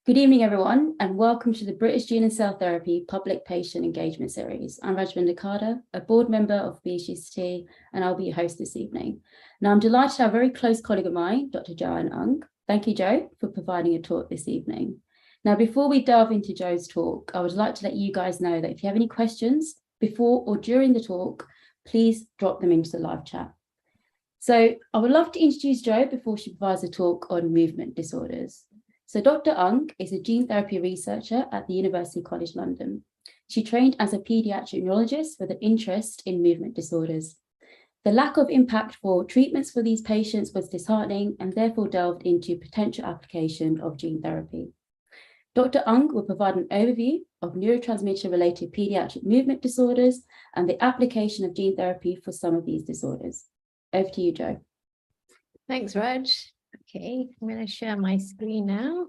Good evening, everyone, and welcome to the British Gene and Cell Therapy Public Patient Engagement Series. I'm Rajvinder Carter, a board member of BSGCT, and I'll be your host this evening. Now, I'm delighted to have a very close colleague of mine, Dr. Joanne. Thank you, Jo, for providing a talk this evening. Now, before we delve into Jo's talk, I would like to let you guys know that if you have any questions before or during the talk, please drop them into the live chat. So I would love to introduce Jo before she provides a talk on movement disorders. So Dr. Ung is a gene therapy researcher at the University College London. She trained as a paediatric neurologist with an interest in movement disorders. The lack of impact for treatments for these patients was disheartening and therefore delved into potential application of gene therapy. Dr. Ung will provide an overview of neurotransmitter-related paediatric movement disorders and the application of gene therapy for some of these disorders. Over to you, Jo. Thanks, Raj. Okay, I'm going to share my screen now.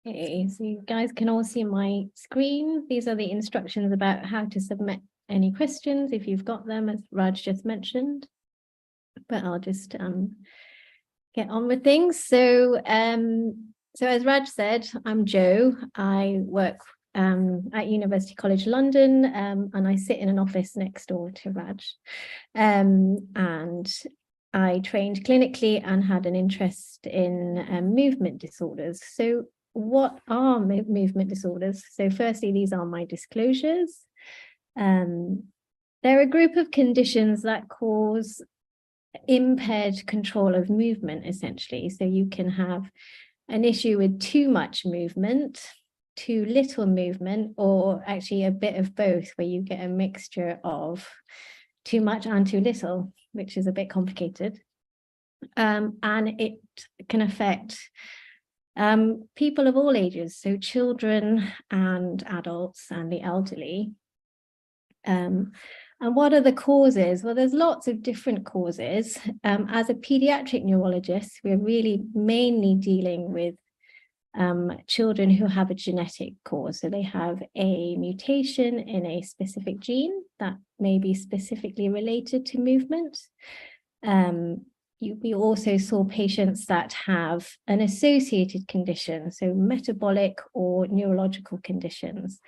Okay, so you guys can all see my screen. These are the instructions about how to submit any questions if you've got them, as Raj just mentioned. But I'll just get on with things. So as Raj said, I'm Jo. I work at University College London, and I sit in an office next door to Raj. And I trained clinically and had an interest in movement disorders. So what are movement disorders? So firstly, these are my disclosures. They're a group of conditions that cause impaired control of movement, essentially. So you can have an issue with too much movement, too little movement, or actually a bit of both, where you get a mixture of too much and too little, which is a bit complicated. And it can affect people of all ages, so children and adults and the elderly. And what are the causes? Well, there's lots of different causes. As a pediatric neurologist, we're really mainly dealing with children who have a genetic cause. So they have a mutation in a specific gene that may be specifically related to movement. We also saw patients that have an associated condition, so metabolic or neurological conditions,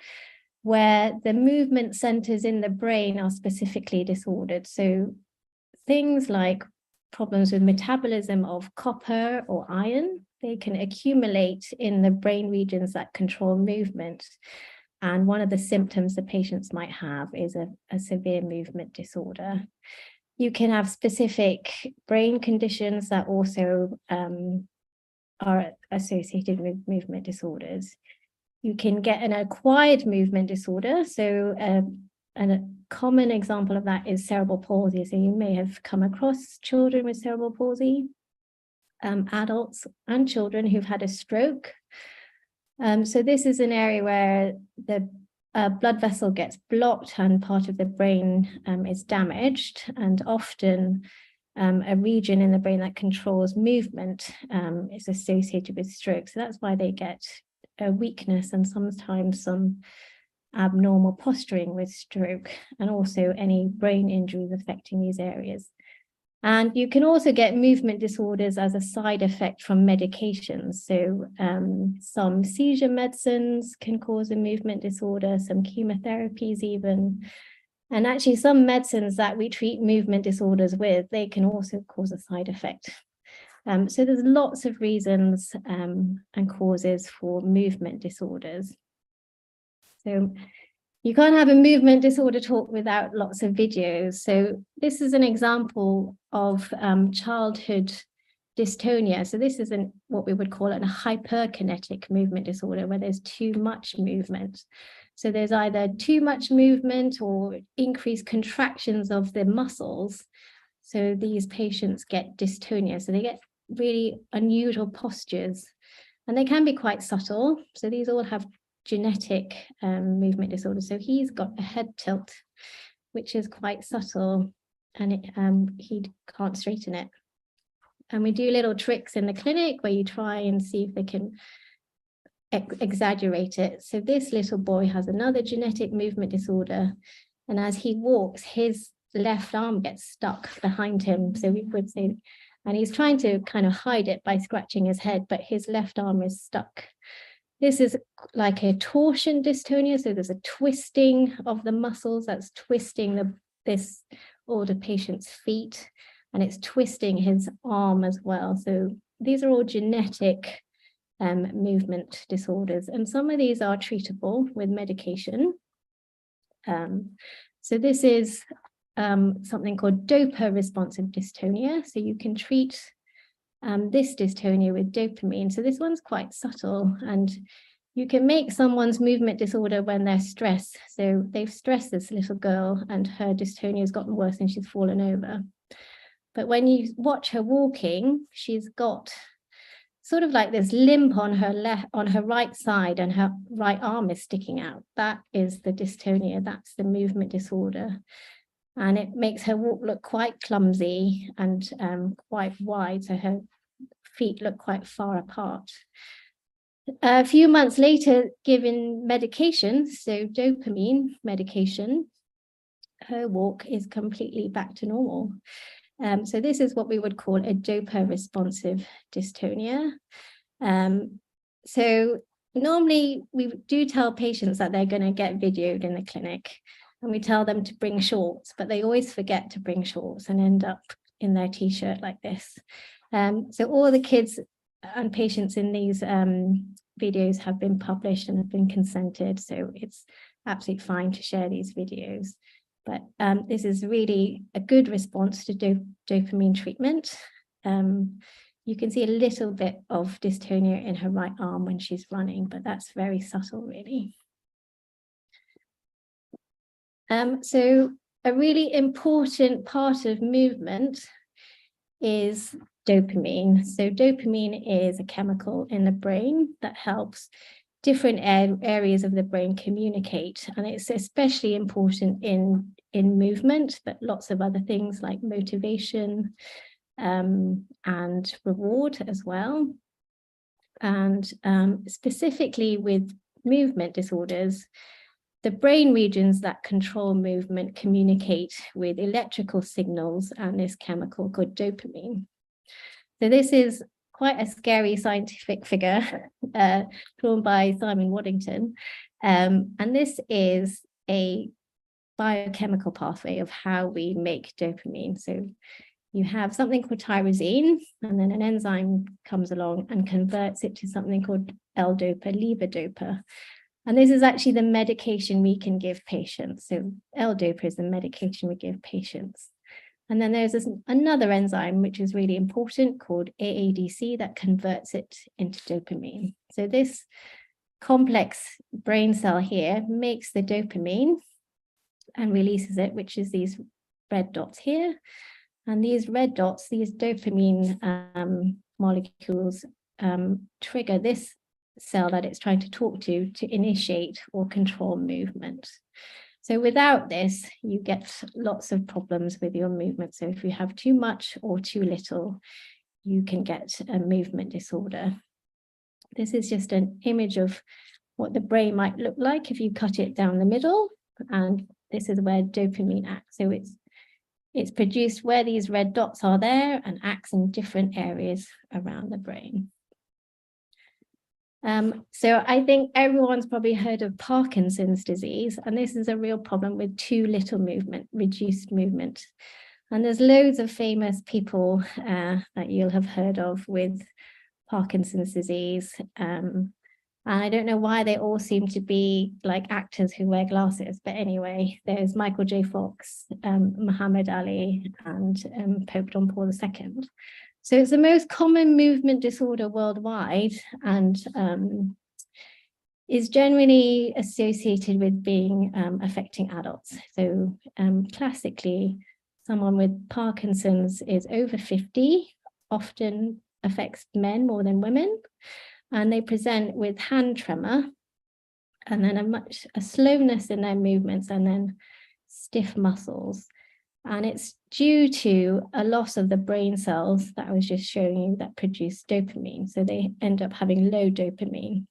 where the movement centers in the brain are specifically disordered. So things like problems with metabolism of copper or iron, they can accumulate in the brain regions that control movement. And one of the symptoms the patients might have is a severe movement disorder. You can have specific brain conditions that also are associated with movement disorders. You can get an acquired movement disorder. So a common example of that is cerebral palsy. So you may have come across children with cerebral palsy, adults and children who've had a stroke. So this is an area where the blood vessel gets blocked and part of the brain is damaged, and often a region in the brain that controls movement is associated with stroke. So that's why they get a weakness and sometimes some abnormal posturing with stroke, and also any brain injuries affecting these areas. And you can also get movement disorders as a side effect from medications. So some seizure medicines can cause a movement disorder, some chemotherapies even. And actually some medicines that we treat movement disorders with, they can also cause a side effect. So there's lots of reasons and causes for movement disorders. So you can't have a movement disorder talk without lots of videos. So this is an example of childhood dystonia. So this is what we would call a hyperkinetic movement disorder, where there's too much movement. So there's either too much movement or increased contractions of the muscles. So these patients get dystonia. So they get really unusual postures, and they can be quite subtle. So these all have genetic movement disorders. So he's got a head tilt, which is quite subtle, and he can't straighten it. And we do little tricks in the clinic where you try and see if they can exaggerate it. So this little boy has another genetic movement disorder, and as he walks, his left arm gets stuck behind him. So we would say, and he's trying to kind of hide it by scratching his head, but his left arm is stuck. This is like a torsion dystonia. So there's a twisting of the muscles that's twisting this older patient's feet, and it's twisting his arm as well. So these are all genetic movement disorders, and some of these are treatable with medication. So this is something called dopa responsive dystonia. So you can treat this dystonia with dopamine. So this one's quite subtle, and you can make someone's movement disorder when they're stressed. So they've stressed this little girl and her dystonia has gotten worse and she's fallen over. But when you watch her walking, she's got sort of like this limp on her right side, and her right arm is sticking out. That is the dystonia. That's the movement disorder. And it makes her walk look quite clumsy and quite wide. So her feet look quite far apart. A few months later, given medication, so dopamine medication, her walk is completely back to normal. So this is what we would call a dopa responsive dystonia. So normally we do tell patients that they're going to get videoed in the clinic, and we tell them to bring shorts, but they always forget to bring shorts and end up in their t-shirt like this. So all the kids and patients in these videos have been published and have been consented, so it's absolutely fine to share these videos. But this is really a good response to dopamine treatment. You can see a little bit of dystonia in her right arm when she's running, but that's very subtle, really. So a really important part of movement is dopamine. So dopamine is a chemical in the brain that helps different areas of the brain communicate, and it's especially important in movement, but lots of other things like motivation and reward as well. And specifically with movement disorders, the brain regions that control movement communicate with electrical signals and this chemical called dopamine. So this is quite a scary scientific figure drawn by Simon Waddington. And this is a biochemical pathway of how we make dopamine. So you have something called tyrosine, and then an enzyme comes along and converts it to something called L-dopa, levodopa. And this is actually the medication we can give patients. So L-dopa is the medication we give patients. And then there's another enzyme, which is really important, called AADC, that converts it into dopamine. So this complex brain cell here makes the dopamine and releases it, which is these red dots here. And these red dots, these dopamine molecules, trigger this cell that it's trying to talk to initiate or control movement. So without this, you get lots of problems with your movement. So if you have too much or too little, you can get a movement disorder. This is just an image of what the brain might look like if you cut it down the middle. And this is where dopamine acts. So it's produced where these red dots are there and acts in different areas around the brain. So I think everyone's probably heard of Parkinson's disease, and this is a real problem with too little movement, reduced movement. And there's loads of famous people that you'll have heard of with Parkinson's disease. And I don't know why they all seem to be like actors who wear glasses, but anyway, there's Michael J. Fox, Muhammad Ali, and Pope John Paul II. So it's the most common movement disorder worldwide, and is generally associated with being affecting adults. So classically, someone with Parkinson's is over 50, often affects men more than women, and they present with hand tremor, and then a slowness in their movements, and then stiff muscles. And it's due to a loss of the brain cells that I was just showing you that produce dopamine. So they end up having low dopamine.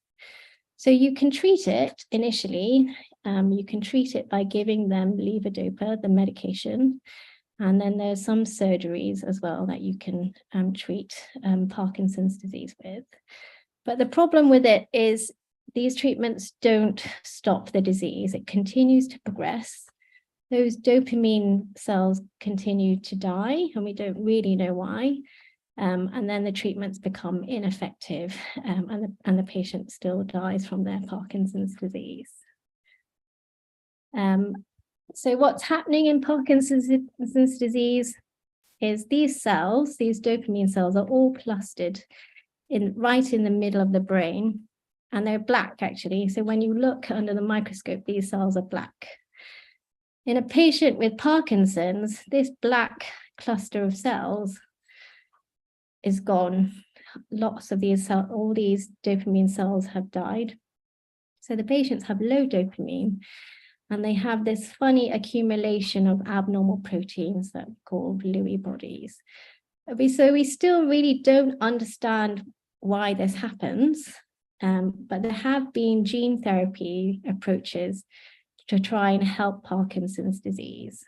So you can treat it initially You can treat it by giving them levodopa, the medication, and then there's some surgeries as well that you can treat Parkinson's disease with. But the problem with it is these treatments don't stop the disease. It continues to progress. Those dopamine cells continue to die, and we don't really know why. And then the treatments become ineffective, and the patient still dies from their Parkinson's disease. So what's happening in Parkinson's disease is these cells, these dopamine cells, are all clustered right in the middle of the brain, and they're black actually. So when you look under the microscope, these cells are black. In a patient with Parkinson's, this black cluster of cells is gone. Lots of these cells, all these dopamine cells have died. So the patients have low dopamine, and they have this funny accumulation of abnormal proteins that are called Lewy bodies. So we still really don't understand why this happens, but there have been gene therapy approaches to try and help Parkinson's disease.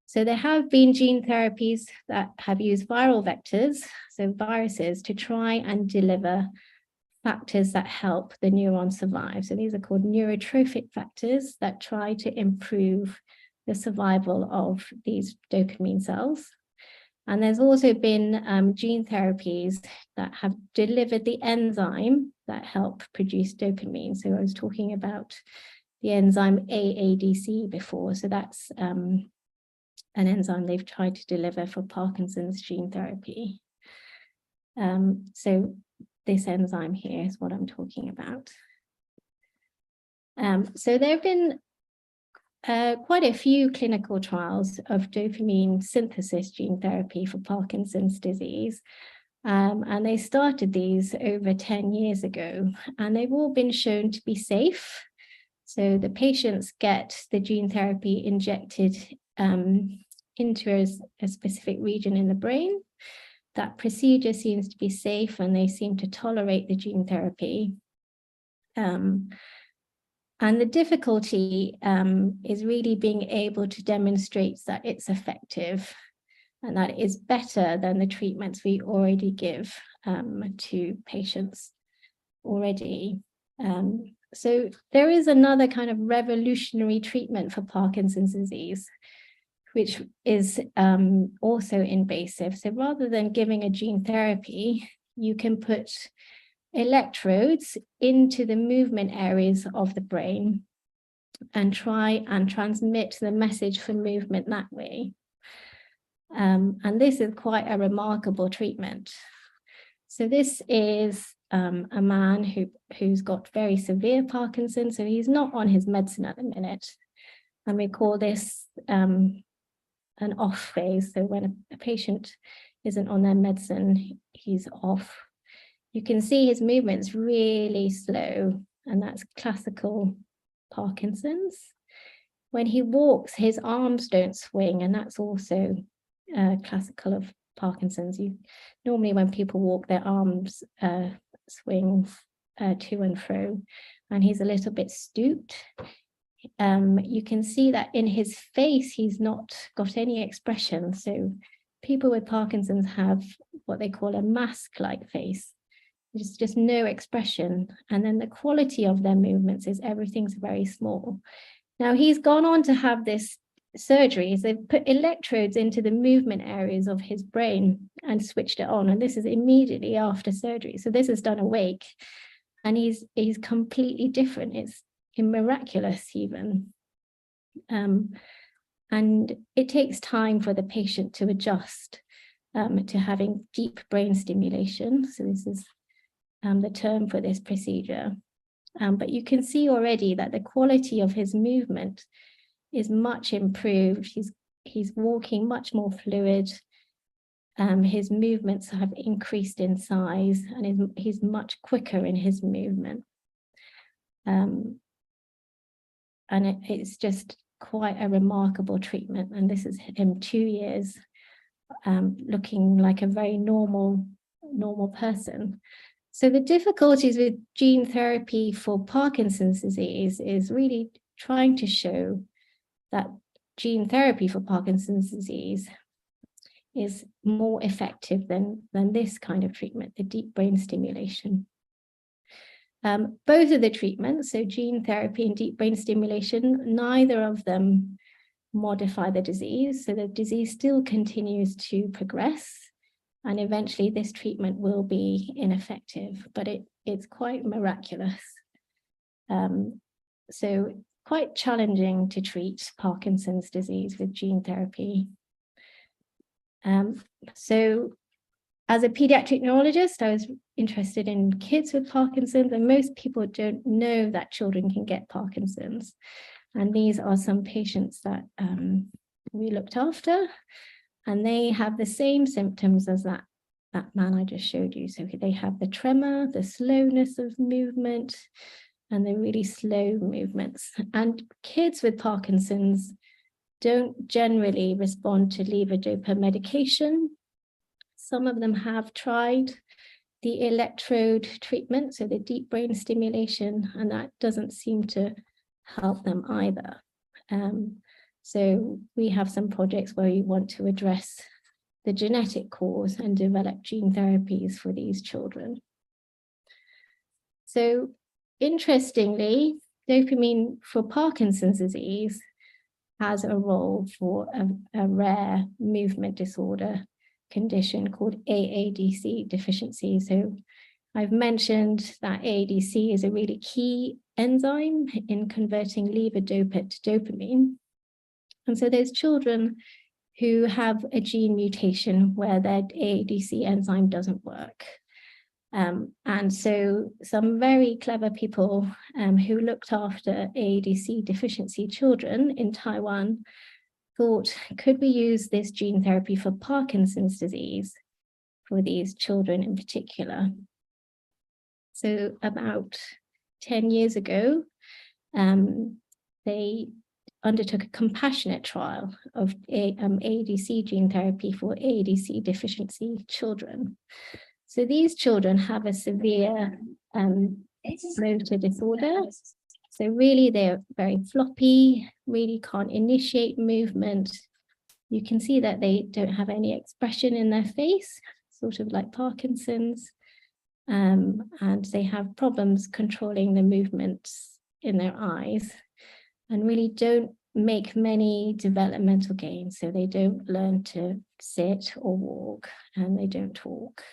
So there have been gene therapies that have used viral vectors, so viruses, to try and deliver factors that help the neuron survive. So these are called neurotrophic factors that try to improve the survival of these dopamine cells. And there's also been gene therapies that have delivered the enzyme that help produce dopamine. So I was talking about the enzyme AADC before. So that's an enzyme they've tried to deliver for Parkinson's gene therapy. So this enzyme here is what I'm talking about. So there have been quite a few clinical trials of dopamine synthesis gene therapy for Parkinson's disease. And they started these over 10 years ago, and they've all been shown to be safe. So the patients get the gene therapy injected into a specific region in the brain. That procedure seems to be safe, and they seem to tolerate the gene therapy. And the difficulty is really being able to demonstrate that it's effective and that it is better than the treatments we already give to patients already. So there is another kind of revolutionary treatment for Parkinson's disease, which is also invasive. So rather than giving a gene therapy, you can put electrodes into the movement areas of the brain and try and transmit the message for movement that way. And this is quite a remarkable treatment. So this is a man who's got very severe Parkinson's, so he's not on his medicine at the minute. And we call this an off phase. So when a patient isn't on their medicine, he's off. You can see his movement's really slow, and that's classical Parkinson's. When he walks, his arms don't swing, and that's also classical of Parkinson's. Normally when people walk, their arms swing to and fro, and he's a little bit stooped. You can see that in his face, he's not got any expression. So people with Parkinson's have what they call a mask-like face. There's just no expression. And then the quality of their movements is everything's very small. Now he's gone on to have this surgery. So they've put electrodes into the movement areas of his brain and switched it on. And this is immediately after surgery. So this is done awake. And he's completely different. It's miraculous even. And it takes time for the patient to adjust to having deep brain stimulation. So this is the term for this procedure. But you can see already that the quality of his movement is much improved. He's walking much more fluid. His movements have increased in size, and he's much quicker in his movement. And it's just quite a remarkable treatment. And this is him 2 years, looking like a very normal person. So the difficulties with gene therapy for Parkinson's disease is really trying to show that gene therapy for Parkinson's disease is more effective than this kind of treatment, the deep brain stimulation. Both of the treatments, so gene therapy and deep brain stimulation, neither of them modify the disease. So the disease still continues to progress, and eventually this treatment will be ineffective, but it's quite miraculous. So quite challenging to treat Parkinson's disease with gene therapy. So as a pediatric neurologist, I was interested in kids with Parkinson's, and most people don't know that children can get Parkinson's. And these are some patients that we looked after, and they have the same symptoms as that man I just showed you. So they have the tremor, the slowness of movement, and the really slow movements. And kids with Parkinson's don't generally respond to levodopa medication. Some of them have tried the electrode treatment, so the deep brain stimulation, and that doesn't seem to help them either. So we have some projects where we want to address the genetic cause and develop gene therapies for these children. So interestingly, dopamine for Parkinson's disease has a role for a rare movement disorder condition called AADC deficiency. So I've mentioned that AADC is a really key enzyme in converting levodopa to dopamine. And so there's children who have a gene mutation where their AADC enzyme doesn't work. And so some very clever people who looked after AADC deficiency children in Taiwan thought, could we use this gene therapy for Parkinson's disease for these children in particular? So about 10 years ago, they undertook a compassionate trial of AADC gene therapy for AADC deficiency children. So these children have a severe motor disorder. So really they're very floppy, really can't initiate movement. You can see that they don't have any expression in their face, sort of like Parkinson's. And they have problems controlling the movements in their eyes and really don't make many developmental gains. So they don't learn to sit or walk, and they don't talk.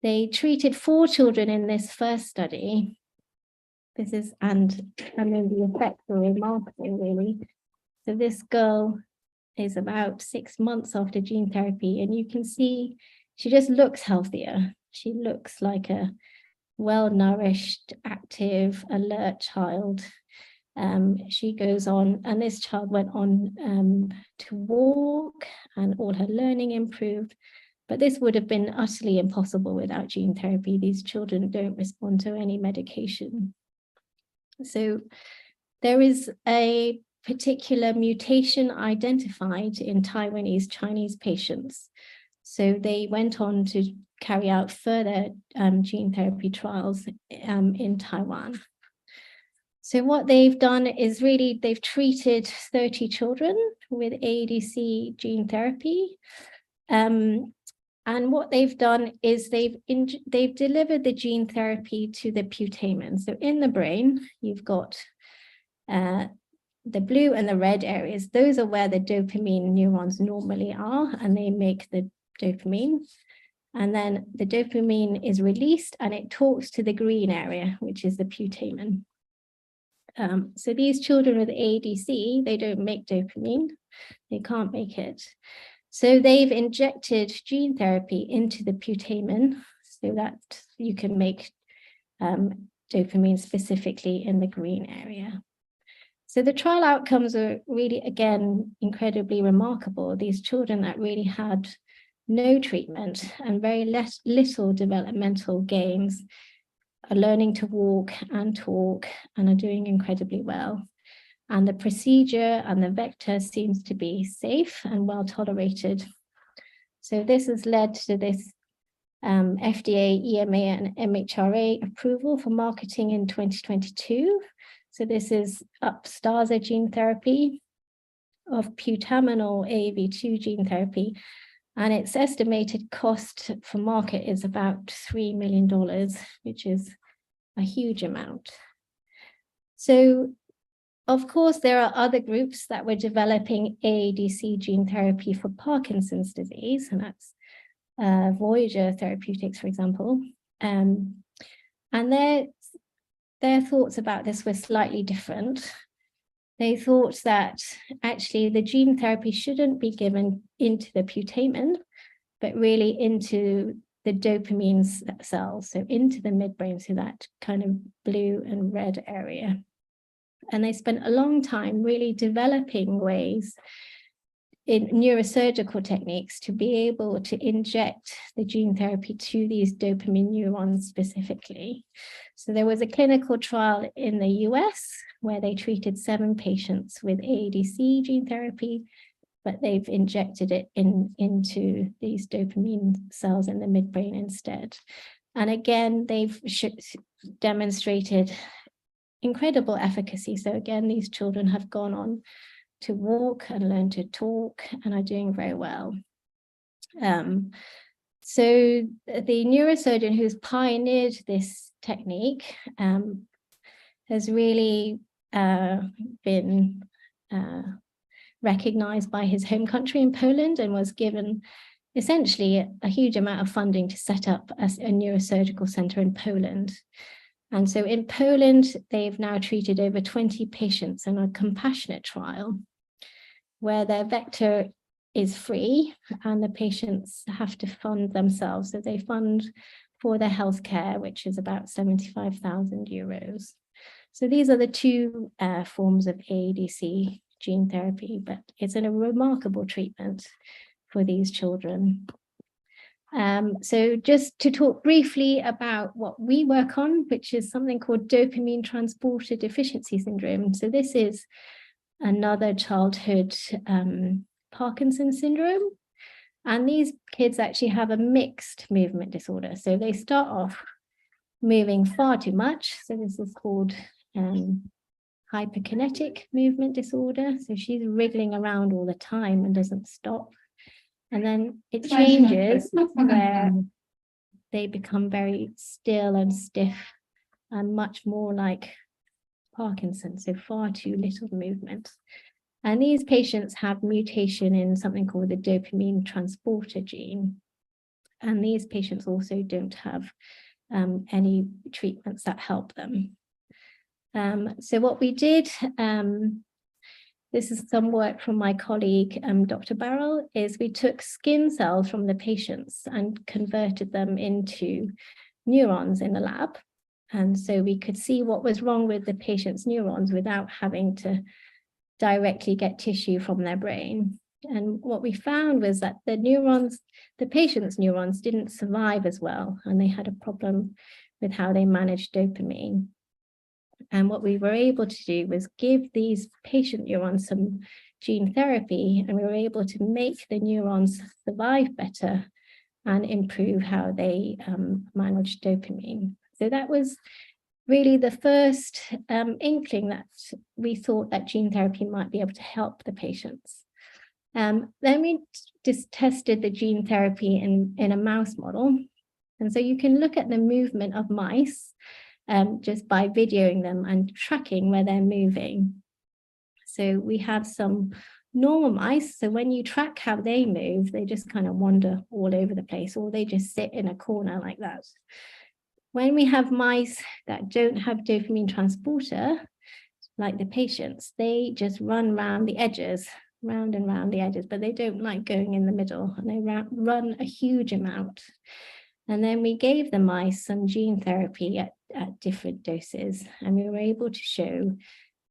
They treated 4 children in this first study. And the effects were remarkable, really. So this girl is about 6 months after gene therapy, and you can see she just looks healthier. She looks like a well-nourished, active, alert child. She goes on, and this child went on to walk, and all her learning improved. But this would have been utterly impossible without gene therapy. These children don't respond to any medication. So there is a particular mutation identified in Taiwanese Chinese patients. So they went on to carry out further gene therapy trials in Taiwan. So what they've done is really they've treated 30 children with AADC gene therapy. And what they've done is they've delivered the gene therapy to the putamen. So in the brain, you've got the blue and the red areas. Those are where the dopamine neurons normally are, and they make the dopamine. And then the dopamine is released, and it talks to the green area, which is the putamen. So these children with AADC, they don't make dopamine. They can't make it. So they've injected gene therapy into the putamen so that you can make dopamine specifically in the green area. So the trial outcomes are really, again, incredibly remarkable. These children that really had no treatment and very little developmental gains are learning to walk and talk and are doing incredibly well. And the procedure and the vector seems to be safe and well tolerated. So this has led to this FDA, EMA, and MHRA approval for marketing in 2022. So this is Upstaza gene therapy, of putaminal AAV2 gene therapy, and its estimated cost for market is about $3 million, which is a huge amount. So, of course, there are other groups that were developing AADC gene therapy for Parkinson's disease, and that's Voyager Therapeutics, for example. And their thoughts about this were slightly different. They thought that actually the gene therapy shouldn't be given into the putamen, but really into the dopamine cells, so into the midbrain, so that kind of blue and red area. And they spent a long time really developing ways in neurosurgical techniques to be able to inject the gene therapy to these dopamine neurons specifically. So there was a clinical trial in the US where they treated 7 patients with AADC gene therapy, but they've injected it into these dopamine cells in the midbrain instead. And again, they've demonstrated incredible efficacy. So again, these children have gone on to walk and learn to talk and are doing very well. So the neurosurgeon who's pioneered this technique has really been recognized by his home country in Poland, and was given essentially a huge amount of funding to set up a neurosurgical center in Poland. And so in Poland, they've now treated over 20 patients in a compassionate trial where their vector is free and the patients have to fund themselves. So they fund for their healthcare, which is about 75,000 euros. So these are the 2 forms of AADC gene therapy, but it's a remarkable treatment for these children. So just to talk briefly about what we work on, which is something called dopamine transporter deficiency syndrome. So this is another childhood Parkinson's syndrome. And these kids actually have a mixed movement disorder. So they start off moving far too much. So this is called hyperkinetic movement disorder. So she's wriggling around all the time and doesn't stop. And then it changes where they become very still and stiff and much more like Parkinson's, so far too little movement. And these patients have mutation in something called the dopamine transporter gene. And these patients also don't have any treatments that help them. So what we did, this is some work from my colleague, Dr. Barrell, is we took skin cells from the patients and converted them into neurons in the lab. And so we could see what was wrong with the patient's neurons without having to directly get tissue from their brain. And what we found was that the patient's neurons didn't survive as well, and they had a problem with how they managed dopamine. And what we were able to do was give these patient neurons some gene therapy, and we were able to make the neurons survive better and improve how they manage dopamine. So that was really the first inkling that we thought that gene therapy might be able to help the patients. Then we just tested the gene therapy in a mouse model. And so you can look at the movement of mice just by videoing them and tracking where they're moving. So we have some normal mice. So when you track how they move, they just kind of wander all over the place, or they just sit in a corner like that. When we have mice that don't have dopamine transporter, like the patients, they just run around the edges, round and round the edges, but they don't like going in the middle, and they run a huge amount. And then we gave the mice some gene therapy at different doses, and we were able to show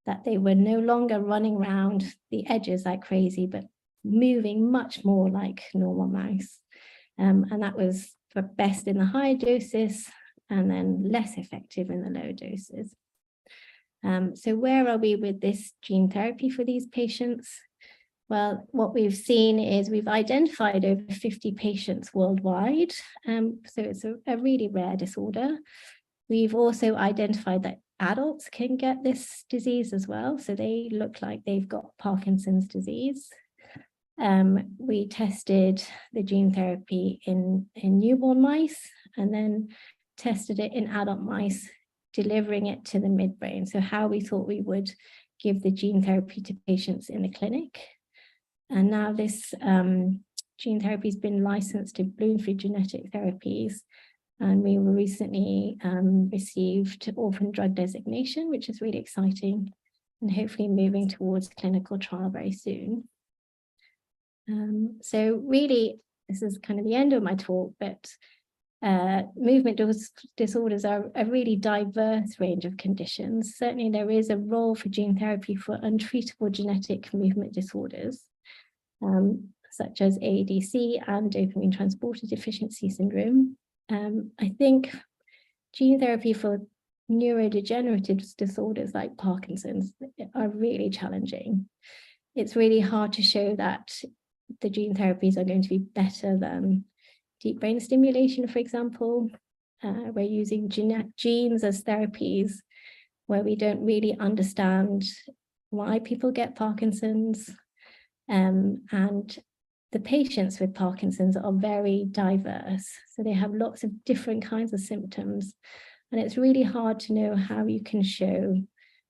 that they were no longer running around the edges like crazy, but moving much more like normal mice. And that was best in the high doses and then less effective in the low doses. So where are we with this gene therapy for these patients? Well, what we've seen is we've identified over 50 patients worldwide. So it's a really rare disorder. We've also identified that adults can get this disease as well. So they look like they've got Parkinson's disease. We tested the gene therapy in newborn mice and then tested it in adult mice, delivering it to the midbrain. So how we thought we would give the gene therapy to patients in the clinic. And now this gene therapy has been licensed to Bloomfield Genetic Therapies. And we recently received orphan drug designation, which is really exciting, and hopefully moving towards clinical trial very soon. So really, this is kind of the end of my talk, but movement disorders are a really diverse range of conditions. Certainly there is a role for gene therapy for untreatable genetic movement disorders, such as AADC and dopamine transporter deficiency syndrome. I think gene therapy for neurodegenerative disorders like Parkinson's are really challenging. It's really hard to show that the gene therapies are going to be better than deep brain stimulation, for example. We're using genes as therapies where we don't really understand why people get Parkinson's. And the patients with Parkinson's are very diverse. So they have lots of different kinds of symptoms. And it's really hard to know how you can show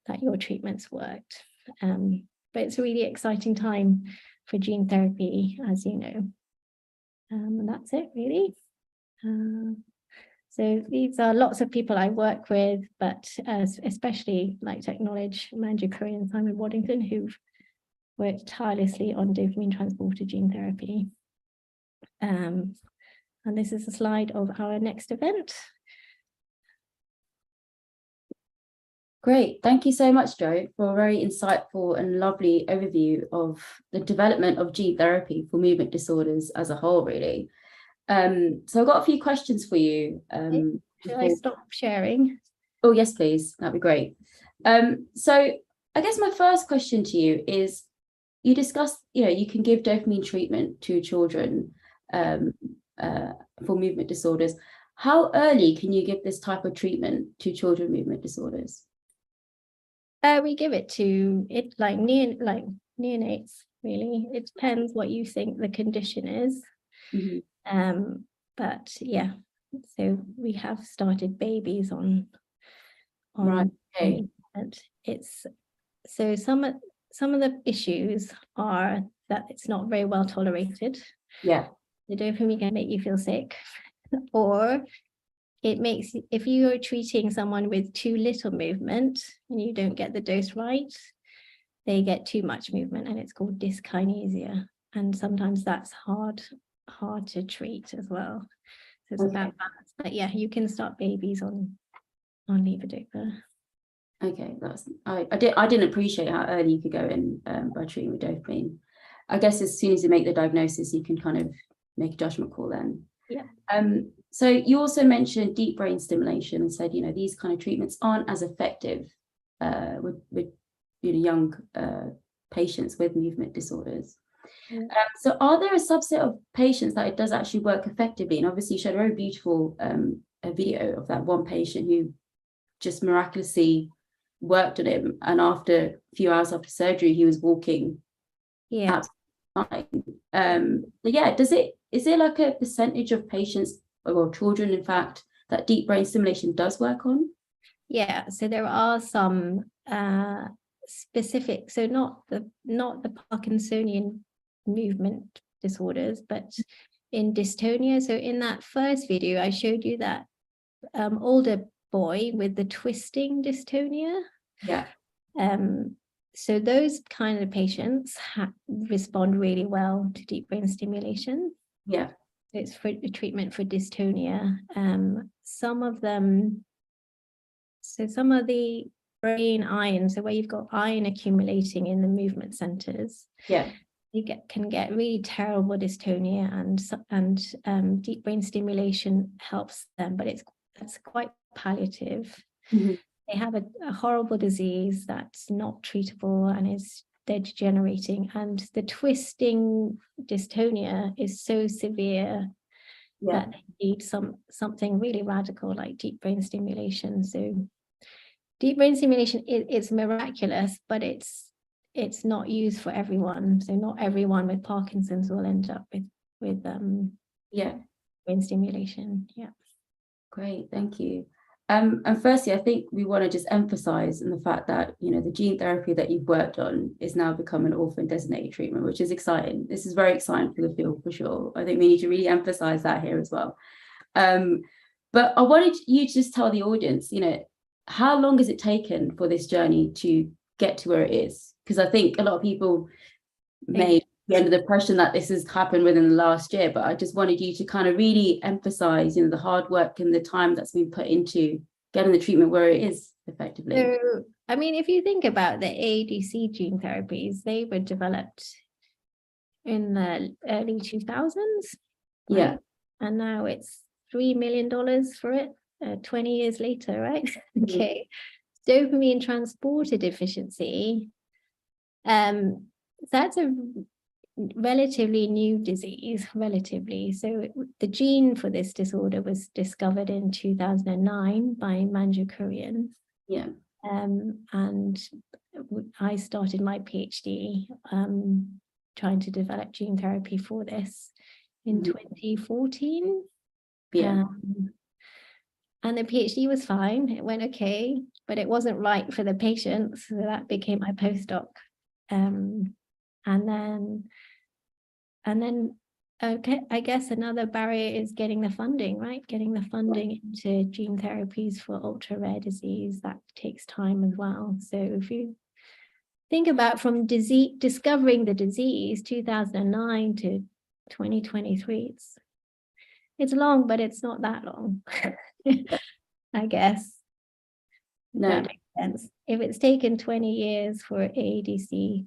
that your treatments worked. But it's a really exciting time for gene therapy, as you know. And that's it, really. So these are lots of people I work with, but especially like to acknowledge Amanda Curry and Simon Waddington, who've worked tirelessly on dopamine transporter gene therapy. And this is a slide of our next event. Great. Thank you so much, Jo, for a very insightful and lovely overview of the development of gene therapy for movement disorders as a whole, really. So I've got a few questions for you. Should I stop sharing? Oh, yes, please. That'd be great. So I guess my first question to you is, you discussed, you can give dopamine treatment to children for movement disorders. How early can you give this type of treatment to children with movement disorders? We give it to neonates, really. It depends what you think the condition is. Mm-hmm. But yeah, so we have started babies on right. Okay. And it's so some of the issues are that it's not very well tolerated. Yeah. The dopamine can make you feel sick, or it makes, if you are treating someone with too little movement and you don't get the dose right, they get too much movement, and it's called dyskinesia. And sometimes that's hard to treat as well. So it's about balance. But yeah, you can start babies on levodopa. Okay, I didn't appreciate how early you could go in by treating with dopamine. I guess as soon as you make the diagnosis, you can kind of make a judgment call then. Yeah. So you also mentioned deep brain stimulation and said, these kind of treatments aren't as effective with young patients with movement disorders. Yeah. So are there a subset of patients that it does actually work effectively? And obviously you showed a very beautiful a video of that one patient who just miraculously worked on him, and after a few hours after surgery he was walking fine. But yeah, is there like a percentage of patients or children, in fact, that deep brain stimulation does work on? Yeah, so there are some specific, so not the Parkinsonian movement disorders, but in dystonia. So in that first video I showed you that older boy with the twisting dystonia. Yeah. So those kind of patients respond really well to deep brain stimulation. Yeah. It's for treatment for dystonia. Some of them, so some of the brain iron, so where you've got iron accumulating in the movement centers, you can get really terrible dystonia, and deep brain stimulation helps them, but that's quite palliative. Mm-hmm. They have a horrible disease that's not treatable and they're degenerating, and the twisting dystonia is so severe that they need something really radical like deep brain stimulation. So deep brain stimulation, it's miraculous, but it's not used for everyone. So not everyone with Parkinson's will end up with Yeah, brain stimulation. Yeah. great, thank you. And firstly, I think we want to just emphasize in the fact that, you know, the gene therapy that you've worked on is now become an orphan designated treatment, which is exciting. This is very exciting for the field for sure. I think we need to really emphasize that here as well. But I wanted you to just tell the audience, you know, how long has it taken for this journey to get to where it is? Because I think a lot of people may be under the impression that this has happened within the last year, but I just wanted you to kind of really emphasize, you know, the hard work and the time that's been put into getting the treatment where it is effectively. So, I mean, if you think about the ADC gene therapies, they were developed in the early 2000s. Right? Yeah. And now it's $3 million for it 20 years later, right? Okay. Dopamine transporter deficiency. That's a relatively new disease, So the gene for this disorder was discovered in 2009 by Manjukurian. Yeah. And I started my PhD trying to develop gene therapy for this in 2014. Yeah. And the PhD was fine. It went okay, but it wasn't right for the patients. So that became my postdoc. And then okay, I guess another barrier is getting the funding, right? Getting the funding into gene therapies for ultra rare disease, that takes time as well. So if you think about from discovering the disease 2009 to 2023, it's long, but it's not that long. I guess. No, that makes sense. If it's taken 20 years for ADC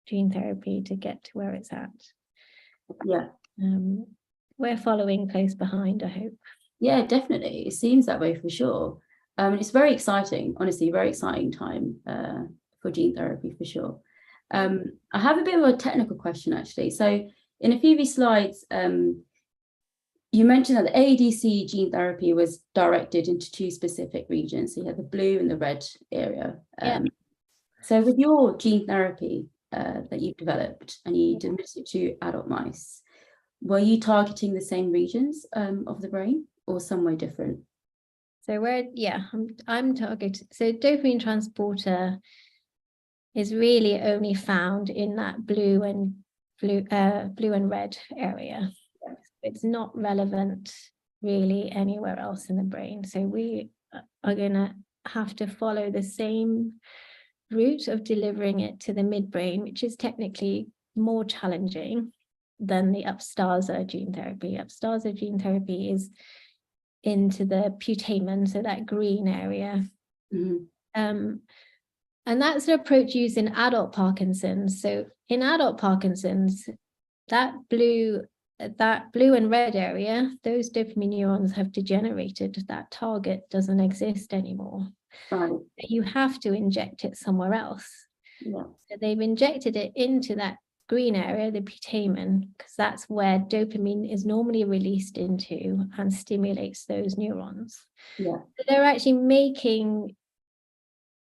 gene therapy to get to where it's at, yeah, we're following close behind, I hope. Yeah, definitely. It seems that way for sure. It's very exciting, honestly, very exciting time for gene therapy for sure. I have a bit of a technical question actually. So in a few of these slides, you mentioned that the ADC gene therapy was directed into two specific regions. So you had the blue and the red area. So with your gene therapy that you've developed and you administered to adult mice, were you targeting the same regions of the brain or somewhere different? So I'm targeting. So dopamine transporter is really only found in that blue and red area. It's not relevant really anywhere else in the brain. So we are going to have to follow the same route of delivering it to the midbrain, which is technically more challenging than the Upstaza gene therapy. Upstaza gene therapy is into the putamen, so that green area. And that's an approach used in adult Parkinson's. So in adult Parkinson's, that blue and red area, those dopamine neurons have degenerated. That target doesn't exist anymore. Right. You have to inject it somewhere else. Yeah. So they've injected it into that green area, the putamen, because that's where dopamine is normally released into and stimulates those neurons. Yeah. So they're actually making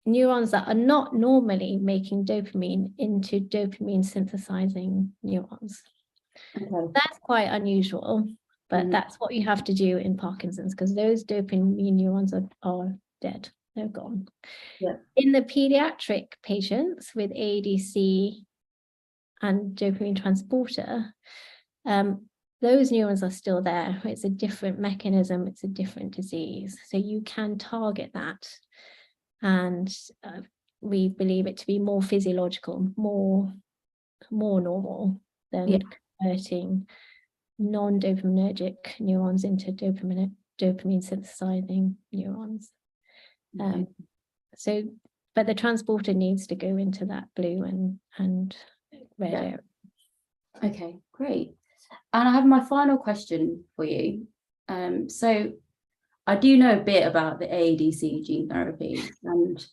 neurons that are not normally making dopamine into dopamine synthesizing neurons. Okay. That's quite unusual, but that's what you have to do in Parkinson's because those dopamine neurons are dead. They're gone. Yeah. In the pediatric patients with ADC and dopamine transporter, those neurons are still there. It's a different mechanism. It's a different disease. So you can target that. And we believe it to be more physiological, more normal than converting non-dopaminergic neurons into dopamine synthesizing neurons. So, but the transporter needs to go into that blue and red area. Okay, great. And I have my final question for you. So I do know a bit about the ADC gene therapy, and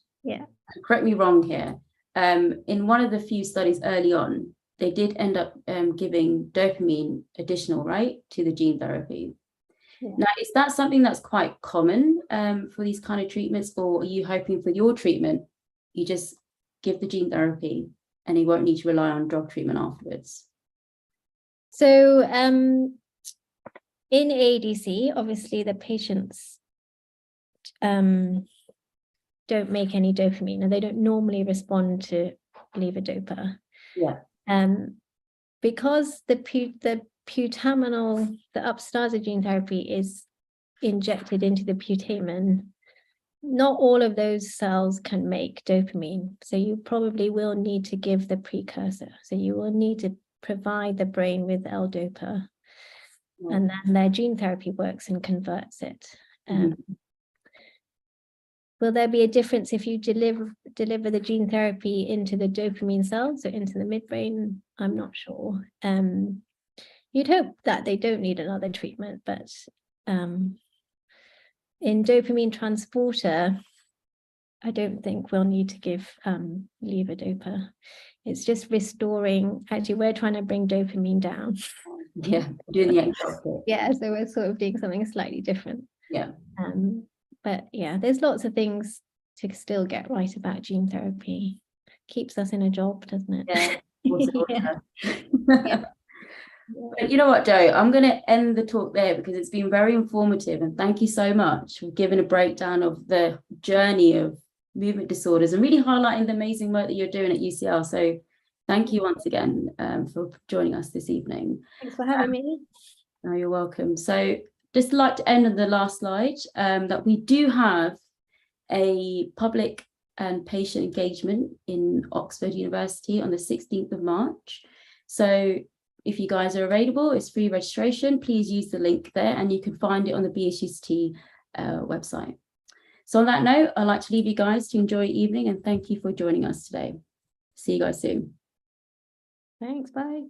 correct me wrong here. In one of the few studies early on, they did end up giving dopamine additional, right, to the gene therapy. Yeah. Now, is that something that's quite common for these kind of treatments, or are you hoping for your treatment, you just give the gene therapy and you won't need to rely on drug treatment afterwards? So in ADC, obviously the patients don't make any dopamine, and they don't normally respond to levodopa. Yeah. Because the putaminal, the upstaza gene therapy is injected into the putamen, not all of those cells can make dopamine. So you probably will need to give the precursor. So you will need to provide the brain with L-dopa, and then their gene therapy works and converts it. Will there be a difference if you deliver the gene therapy into the dopamine cells, so into the midbrain? I'm not sure. You'd hope that they don't need another treatment, but in dopamine transporter, I don't think we'll need to give levodopa. It's just restoring. Actually, we're trying to bring dopamine down. Yeah, doing the opposite. Yeah, so we're sort of doing something slightly different. Yeah. But yeah, there's lots of things to still get right about gene therapy. Keeps us in a job, doesn't it? Yeah. Yeah. But you know what, Joe, I'm going to end the talk there because it's been very informative, and thank you so much for giving a breakdown of the journey of movement disorders and really highlighting the amazing work that you're doing at UCL. So thank you once again for joining us this evening. Thanks for having me. Oh, you're welcome. So just like to end on the last slide, that we do have a public and patient engagement in Oxford University on the 16th of March. So if you guys are available, it's free registration. Please use the link there, and you can find it on the BSGCT website. So on that note, I'd like to leave you guys to enjoy your evening, and thank you for joining us today. See you guys soon. Thanks, bye.